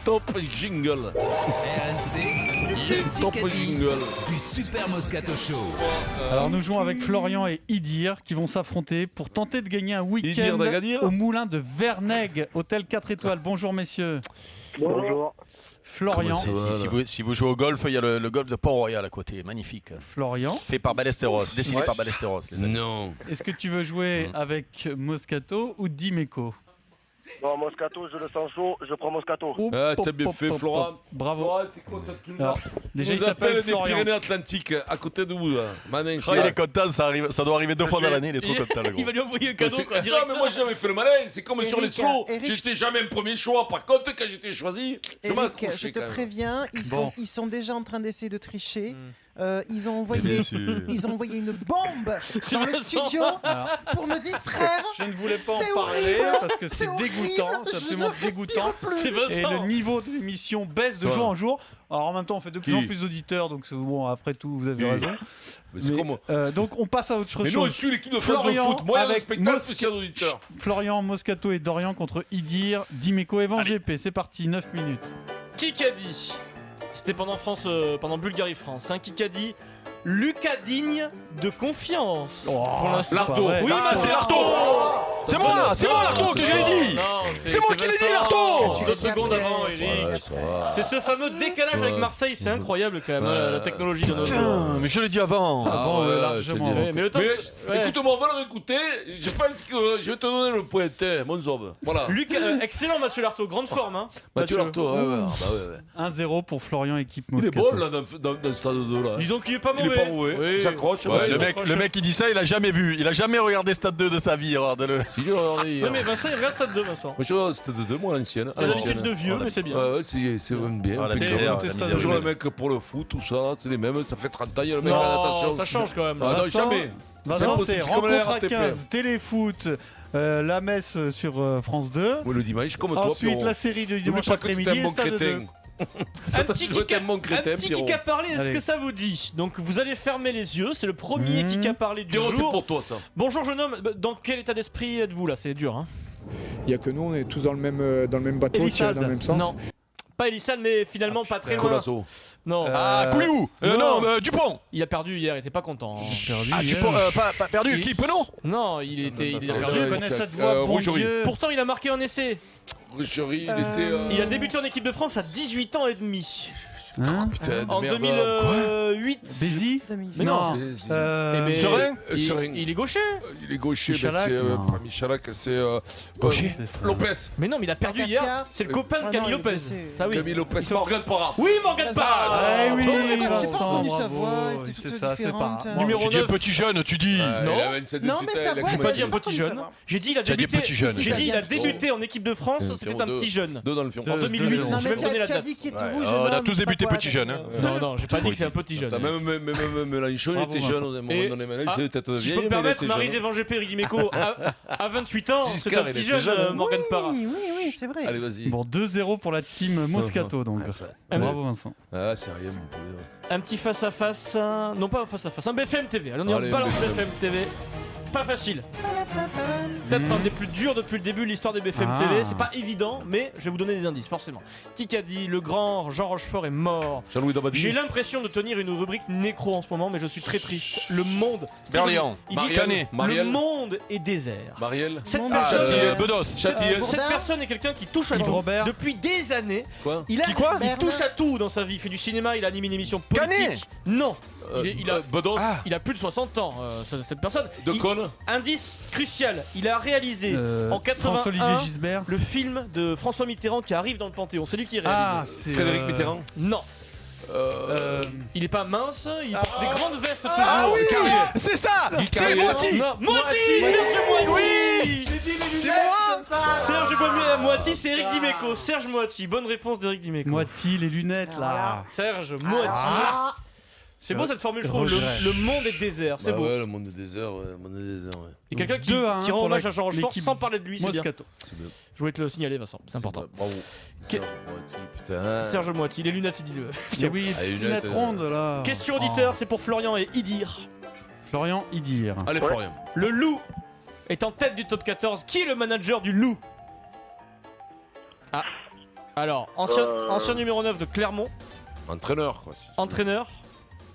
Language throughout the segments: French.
top jingle. RMC, le Top Kikadi jingle. du Super Moscato Show. Alors nous jouons avec Florian et Idir qui vont s'affronter pour tenter de gagner un Idir week-end d'Agadir. au moulin de Vernègue, hôtel 4 étoiles. Bonjour messieurs. Bonjour. Florian. Si vous jouez au golf, il y a le golf de Port-Royal à côté, magnifique. Florian, Fait par Ballesteros, dessiné Ouais. par Ballesteros, les amis. Non. est-ce que tu veux jouer avec Moscato ou Dimeco? Bon, Moscato, je le sens chaud, je prends Moscato. Ah, t'as bien fait, Florent. Bravo. Florent, c'est quoi ta tenue là? Alors, déjà il nous appelle s'appelle des Florian. Pyrénées-Atlantiques, à côté de vous là. Manin, Ah, il est content, ça doit arriver 2 fois dans l'année, il est trop content le gros. Il va lui envoyer un cadeau quoi, Non, direct. mais moi j'ai jamais fait le malin, c'est comme sur les slows. J'étais jamais un premier choix. Par contre, quand j'étais choisi, je Eric, m'accrochais je te quand même. préviens, Bon. ils sont déjà en train d'essayer de tricher. Mm. Ils ont Bien envoyé, sûr. ils ont envoyé une bombe dans le Vincent. studio Alors, pour me distraire. je ne voulais pas C'est en parler horrible. parce que c'est horrible. dégoûtant, c'est Je absolument ne dégoûtant. respire plus. C'est Et Vincent. le niveau de l'émission baisse de Quoi jour en jour. Alors en même temps, on fait de plus Qui en plus d'auditeurs, donc c'est bon. Après tout, vous avez Oui. raison. Mais c'est Mais, comme. donc on passe à autre Mais nous, on chose. suit l'équipe de France de Florian foot. Moi, avec avec spectacle Mosca- spécial auditeur. Florian, Moscato et Dorian contre Idir, Dimeco et Van GP. C'est parti, 9 minutes. Kikadi. C'était pendant Bulgarie-France. Un Kikadi. Lucas digne de confiance. Pour l'instant. c'est pas Lartaud. vrai. Oui, Ah, mais c'est Lartaud. C'est moi Lartaud que je l'ai dit. C'est moi qui l'ai dit, Lartaud. 2 secondes avant, Eric. Ouais, ça va. C'est ce fameux décalage avec Marseille, c'est incroyable quand même, hein, la technologie de nos jours. Putain, mais je l'ai dit avant. Ah Bon, ouais, largement. je te dis. Ouais, mais le temps Mais que- ouais. écoute-moi, on va le réécouter. Je pense que je vais te donner le point T, mon zob. Voilà. Lucas, excellent Mathieu Lartaud, grande forme. Hein. Mathieu Lartaud, ouais, ouais. Ah bah ouais, ouais. 1-0 pour Florian, équipe Il est Moscato. bon là dans le stade 2 là. Disons qu'il est pas Il mauvais. est pas mauvais. Oui. Il s'accroche. Ouais, Le il mec, s'accroche. le mec qui dit ça, il a jamais vu. Il a jamais regardé Stade 2 de sa vie. Regardez-le. Si, regardez. Oui, mais Vincent, il regarde Stade 2, Vincent. Moi, je vois, c'était de 2 mois l'ancienne. Il a l'habitude de vieux, mais c'est bien. Ouais, ouais, c'est vraiment bien. Ah, la Puis, misère, t'es la stade misère. toujours le mec pour le foot, tout ça, c'est les mêmes, ça fait 30 ans, il y a le mec à la Non, natation. ça change quand même. Ah là. non, Vincent, jamais. Vincent, impossible, c'est c'est comme la rencontre à RATP. 15, téléfoot, la messe sur France 2. Moi, le dimanche, comme toi, Ensuite, Pierrot. la série de N'oublie dimanche pas que après-midi t'es un et bon Stade 2. crétin. Un Toi, petit tu dois être un bon kick crétin, qui a parlé, est-ce Allez. que ça vous dit? Donc vous allez fermer les yeux, c'est le premier Mmh. qui a parlé du Pierrot, c'est jour. pour toi, ça. Bonjour jeune homme, dans quel état d'esprit êtes-vous là? C'est dur hein. Il n'y a que nous, on est tous dans le même bateau, Elissade. tirés dans le même sens. Non. Pas Elissane, mais finalement pas très loin. Colasso. Non. Ah, Couillou. Non. Non, Dupont. Il a perdu hier, il était pas content. Perdu Ah, hier. Dupont, pas perdu. Il- Qui, Penon? Non, il a Attends, perdu. Je connais cette voix, bon Rougerie. Dieu. Pourtant il a marqué en essai. Rucherie, il était. Il a débuté en équipe de France à 18 ans et demi. Hein Putain, de En merde. 2008. Bézi Mais non. C'est- Euh, Eh ben, Serein il- Il est gaucher. Il est gaucher, ben Michalak, c'est non. pas Michalak, c'est Gaucher. c'est ça. Lopez. Mais non, mais il a perdu Lacazette. hier. C'est le copain de Ah Camille non, il est Lopez. blessé. Ça oui. Camille Lopez, Ils sont- Morgan Parra. Oui, Morgan Parra. Ah oui, J'ai pas Vincent, reconnu sa bravo. voix, elle était C'est toute ça, c'est différente. pas. Numéro Tu dis un 9. petit jeune, tu dis. Non. Il a 27 de Non, mais tutelle, sa il a voix, J'ai commencé. pas elle dit un pas petit connu sa jeune. voix. J'ai dit il a Tu as dit débuté. petit jeune. J'ai dit il a Bien sûr. débuté en équipe de France. Deux, C'était un zéro, petit jeune. Deux dans le film. En 2008. Non, Je vais mais me donner la tu as date. dit qu'il était Ouais. où, Oh, jeune on a homme, tous c'est pas débuté quoi, petit jeune, hein. Non, j'ai pas dit que c'est un petit jeune. T'as même Mélenchon, il Bravo, était jeune, Vincent. à un moment Et- donné, maintenant, Ah, il s'est peut-être Si je vieilli, peux me mais il permettre, était Marie jeune. Zévan GP, Eric Dimeco, à 28 ans, c'est Giscard, un il petit était jeune, jeune, hein. Morgan Parra. Oui, c'est vrai. Allez, vas-y. Bon, 2-0 pour la team Moscato, donc. Bravo, Vincent. Ah, c'est rien, mon poulet. Un petit face-à-face, non pas un face-à-face, un BFM TV. Allez, on Allez, balance BFM. BFM TV. Pas facile. Peut-être un des plus durs depuis le début de l'histoire des BFM Ah. TV. C'est pas évident, mais je vais vous donner des indices, forcément. Kikadi, le grand Jean Rochefort est mort. Jean-Louis Dabadi. J'ai l'impression de tenir une rubrique nécro en ce moment, mais je suis très triste. Le monde. Berlian. Il dit Marielle. le Marielle. monde est désert. Marielle. Cette Monde personne, Bedos. Châtillon. Bourdin. cette personne est quelqu'un qui touche à Yves tout. Robert. Depuis des années. Quoi Il, a, Qui quoi il Bernard. touche à tout dans sa vie. Il fait du cinéma, il a animé une émission politique. Canet. Non. Il a, Bedos. il a plus de 60 ans, cette personne. De Il- Cône. Indice crucial, il a réalisé en 81 François-Olivier Gisbert. le film de François Mitterrand qui arrive dans le Panthéon. C'est lui qui réalise. Ah, c'est. Frédéric Mitterrand. Non, Euh, il est pas mince, il porte des grandes vestes toujours. Ah oui. Carrier. C'est ça. C'est Carrier. Moiti. Non, Moiti, Serge Moiti. Oui. J'ai dit les C'est lunettes. moi. Serge Moiti, c'est Eric Dimeco. Serge Moiti, bonne réponse d'Eric Dimeco. Moiti, les lunettes, là. Serge Moiti. Ah, C'est beau cette formule, je trouve. Regret. Le monde est désert, c'est Bah beau. ouais, le monde est désert, ouais. Le monde est désert, ouais. Et quelqu'un qui 2-1 rend pour hommage la- à Jean Rochefort l'équipe sans parler de lui, c'est bien. Moscato. C'est bien. Je voulais te le signaler, Vincent, c'est important. bien. Bravo. Que- Serge Moiti, putain. Serge Moiti, les lunettes, il dit. Eh oui, Ah, petite lunettes, lunette ronde, là. Question auditeur, c'est pour Florian et Idir. Florian Idir. Allez, Florian. Le Loup est en tête du top 14. Qui est le manager du Loup? Ah. Alors, ancien numéro 9 de Clermont, Entraîneur, quoi. entraîneur.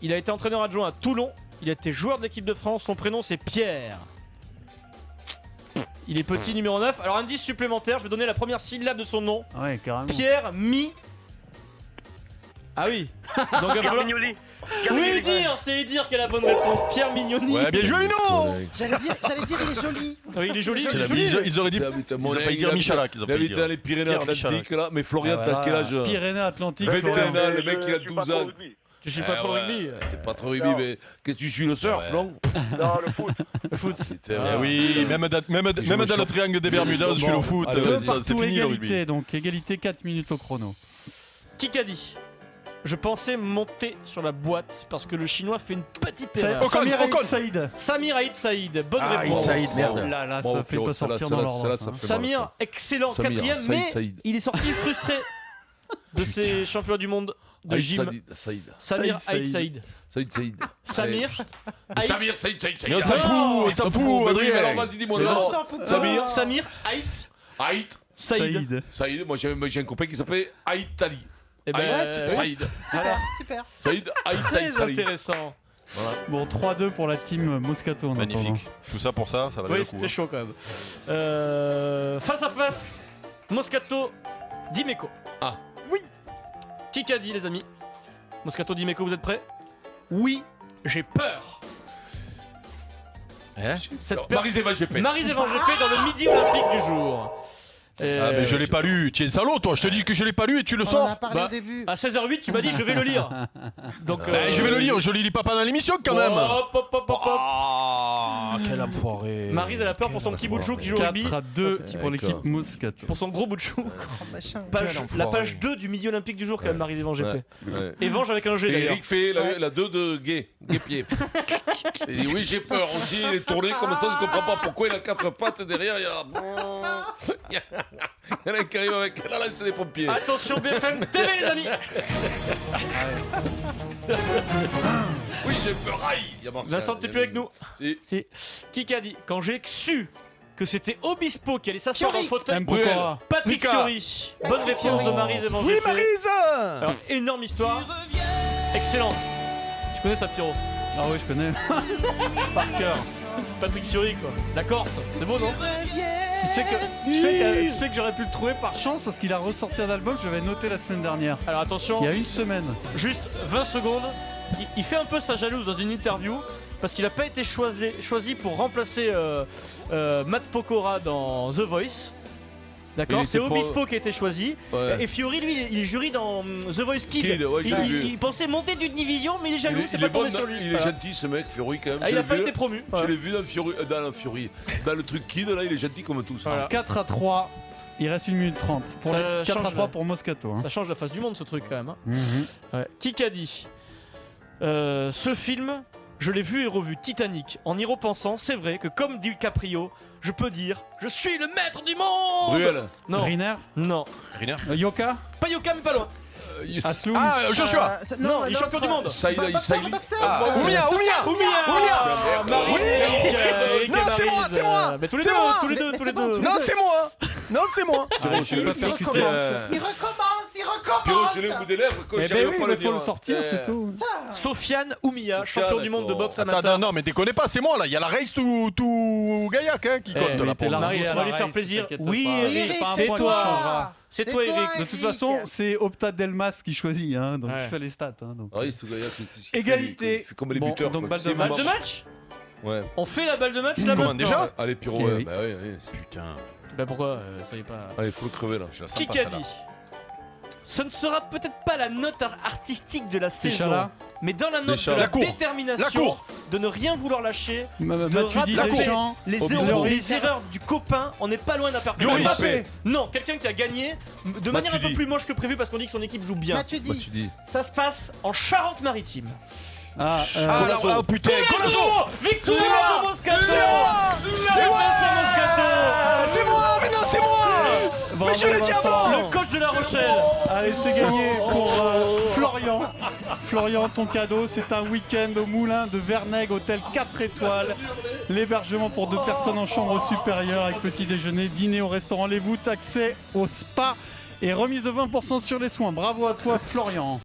Il a été entraîneur adjoint à Toulon. Il a été joueur de l'équipe de France. Son prénom, c'est Pierre. Il est petit, numéro 9. Alors, indice supplémentaire, je vais donner la première syllabe de son nom. Ouais, carrément. Pierre Mi. Ah oui. Donc, il va falloir... Oui, c'est dire quelle est la bonne réponse. Pierre Mignoni. Ouais, bien joué, Mino. J'allais dire, il est joli. Oui, il est joli. C'est il est la joli. bise, ils auraient dit. Ils ont failli dire Michalak. Ils ont Il failli habite dire. dans les Pyrénées-Atlantiques, là. Mais Florian, Ah, t'as quel âge? Pyrénées-Atlantiques. 21 Florian. ans, le mec, il a 12 ans. Tu suis pas trop ouais. rugby. C'est pas trop rugby, mais qu'est-ce que tu suis, le surf, non? Non, le foot. Le foot. Eh oui, même dans le triangle des Bermudas, je suis le foot. Allez, Deux vas-y, C'est partout, fini le rugby. égalité, donc égalité 4 minutes au chrono. Qui qu'a dit? Je pensais monter sur la boîte parce que le chinois fait une petite Ça- erreur. Samir Ocon. Aït Saïd. Samir Aït Saïd, bonne Ah, réponse. Aït Saïd, merde. Là, ça Bon, fait Pierrot, pas celle-là, sortir dans celle-là, l'ordre. ça fait mal, Samir, ça. excellent, Samir, quatrième, Saïd, mais Saïd. il est sorti frustré de ces champions du monde de Aït gym. Saïd. Samir Saïd, Aït Saïd. Saïd. Samir Aït. Samir Saïd. Mais on s'en fout, Adrien. Adrien. Alors, vas-y, dis-moi. Mais on alors. s'en fout pas. Samir Aït Aït. Saïd. Saïd, moi j'ai un copain qui s'appelait Aït Ali. Eh ben, Aït Saïd. Super. Saïd, Aït très Saïd. intéressant. Bon, 3-2 pour la team Moscato en attendant. Magnifique. Tout ça pour ça, ça valait Oui, le coup. c'était chaud quand même. Face à face, Moscato, Dimeco. Ah. Oui. Qui qu'a dit, les amis? Moscato, Dimeco, vous êtes prêts? Oui, j'ai peur. Cette peur. Marie-Zéva GP. Marie-Zévan GP dans le midi olympique du jour. Ah, mais je l'ai pas lu. Tu es salaud, toi. Je te dis que je l'ai pas lu et tu le On en sors. a parlé Bah, au début. À 16h08, tu m'as dit je vais le lire. Donc, Je vais le lire. Je le lis pas pendant l'émission quand même. Hop, hop, hop, hop, hop. Ah, quel enfoiré. Maryse, elle a peur pour son petit bout de chou qui joue au rugby. 4-2 pour l'équipe Moscato. Pour son gros bout de chou. Oh, machin. La page 2 du midi olympique du jour, quand même, Marie-Zévan GP. Ouais. Et Venge avec un G Et d'ailleurs. Eric fait la 2 de Guépier. Il dit oui, j'ai peur aussi, il est tourné comme ça, je comprends pas pourquoi il a 4 pattes derrière, il y en a un qui arrive avec la lance des pompiers. Attention BFM TV les amis. Oui, j'ai peur, aïe il y a marqué. Vincent, t'es plus avec nous. Si. Si. Qui qu'a dit? Quand j'ai su que c'était Obispo qui allait s'asseoir dans le Fiori. fauteuil. Mpokora. Patrick Mika. Fiori. Bonne réponse de Maryse-Zévan Oui, GP. Maryse. Alors, énorme histoire. Excellent. Tu connais ça, Pierrot? Ah oui, je connais. Par cœur. Patrick Fiori, quoi. La Corse, c'est beau, non? Tu sais que j'aurais pu le trouver par chance parce qu'il a ressorti un album que j'avais noté la semaine dernière. Alors attention, Il y a une semaine. juste 20 secondes. Il fait un peu sa jalouse dans une interview parce qu'il n'a pas été choisi pour remplacer Matt Pokora dans The Voice. D'accord, Il c'est était pas- Obispo qui a été choisi. Ouais. Et Fiori, lui, il est jury dans The Voice Kid. Kid, ouais, j'ai vu. Il pensait monter d'une division, mais il est jaloux, c'est Il pas est bon, tombé sur lui. il est Voilà. gentil ce mec, Fiori quand même. Ah, je il a l'ai pas vu. été promu. Je l'ai vu dans Fiori, dans le truc Kid là, il est gentil comme tous. Voilà. 4-3. Il reste 1 minute 30. Pour Ça les change 4-3 là. pour Moscato. Hein. Ça change la face du monde ce truc quand même. Hein. Mhm. Ouais. Qui qu'a dit ce film, je l'ai vu et revu, Titanic. En y repensant, c'est vrai que comme dit Caprio, je peux dire, je suis le maître du monde. Ruel. Non, Riner. non, Yoka. pas Yoka, mais pas loin. Asloum. Ah, Joshua. Non, il est champion du monde. Saïd. Oumia. Marie, Non, c'est moi, c'est moi. Mais tous les C'est deux, moi. tous les deux, Mais tous les c'est bon, deux. tous Non, c'est moi. Non, c'est moi. Ah, je vais pas Il faire cuter. recommence. Il Pierrot, recommence. j'ai le bout des lèvres quand Mais j'arrive ben oui, pas à mais le faut dire. le sortir, c'est tout. Sofiane Oumia, Sofiane, champion du monde de d'accord. boxe Attends, amateur. non, mais déconnez pas, c'est moi là. Il y a la race tout Gaillac hein, qui compte Eh, là mais pour t'es le là. moment. Marie, on va lui faire Race, plaisir. t'inquiète Oui, pas. Eric, pas un c'est point qui toi. changera. C'est toi, Eric. De toute façon, c'est Opta Delmas qui choisit, hein, donc Ouais. il fait les stats. Hein, donc. Ah oui, c'est Gaillac, c'est Égalité. Il fait comme les Bon, buteurs. donc quoi. balle Tu sais, de Balle maman. de match? Ouais. On fait la balle de match là Comment, maintenant. déjà Allez, Pierrot, Eh ouais, oui. bah ouais, Putain. Bah pourquoi ça y est pas. Allez, faut le crever là. Je la sens Qui pas, qu'a celle-là. dit ce ne sera peut-être pas la note artistique de la saison, Chala. mais dans la note de Chala. la La cour. détermination, La cour. de ne rien vouloir lâcher, de Matuidi, rattraper Deschamps. les Obispo. erreurs du copain, on n'est pas loin d'un perfect Lloris. match. Mbappé. Non, quelqu'un qui a gagné de manière un peu Matuidi. plus moche que prévu parce qu'on dit que son équipe joue bien. Bah, Matuidi. tu dis. Ça se passe en Charente-Maritime. Ah, Ah, là, ah, putain, Colazo. Victoire C'est moi. de Moscato. C'est moi. C'est moi, Moscato. C'est moi, mais non, c'est moi. Mais je l'ai dit avant. Le coach de La Rochelle. Allez, c'est gagné pour Florian. Florian, ton cadeau, c'est un week-end au Moulin de Vernègue, hôtel 4 étoiles. L'hébergement pour 2 personnes en chambre supérieure avec petit déjeuner, dîner au restaurant Les Voûtes, accès au spa Et remise de 20% sur les soins. Bravo à toi, Florian.